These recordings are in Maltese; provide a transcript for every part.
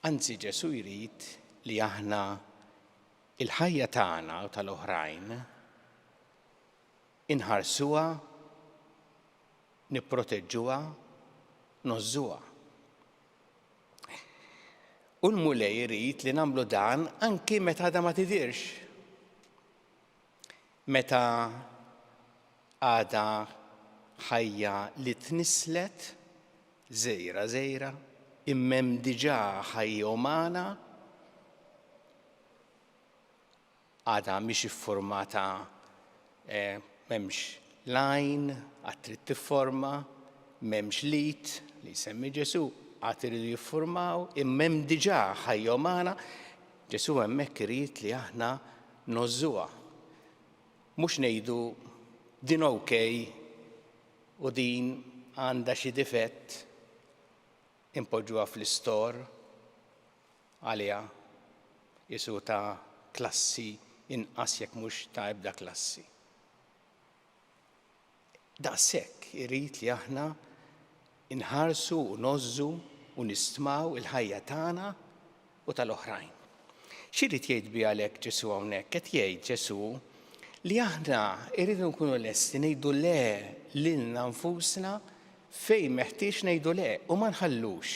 Anzi, Ġesu jrid li aħna il-ħajja tagħna u tal-oħrajn inħarsuha, nipproteġġuha, nożżuha. U l-Mulej jrid li nagħmlu dan anki meta għadha ma tidhirx. Meta għadha ħajja li tnislet żgħira imma diġà ħajja umana għadha mhix iffurmata m'hemmx lajn għad trid tifforma, m'hemmx lit li jsemmi Ġesu għad iridu jiffurmaw, imma hemm diġà ħajja umana, Ġesu hemmhekk irid li aħna nożżuha. Mhux ngħidu din okej u din għandha xi difett impoġġuha fl-istor għaliha Ġesu ta' klassi inqas jekk mhux ta' ebda klassi. Daqshekk irid li aħna inħarsu u nożżu u nistmaw il-ħajja tagħna u tal-oħrajn. X'irid jgħid biha għalhekk Ġesu hawnhekk? Qed jgħid Ġesu li aħna irridu nkunu lesti ngħidu le lilna nfusna fejn meħtieġ ngħidu le u ma nħallux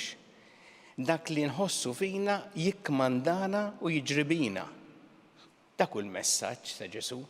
dak li nħossu fina jikkmandana u jiġri bina. Dak hu l-messaġġ ta' Ġesu.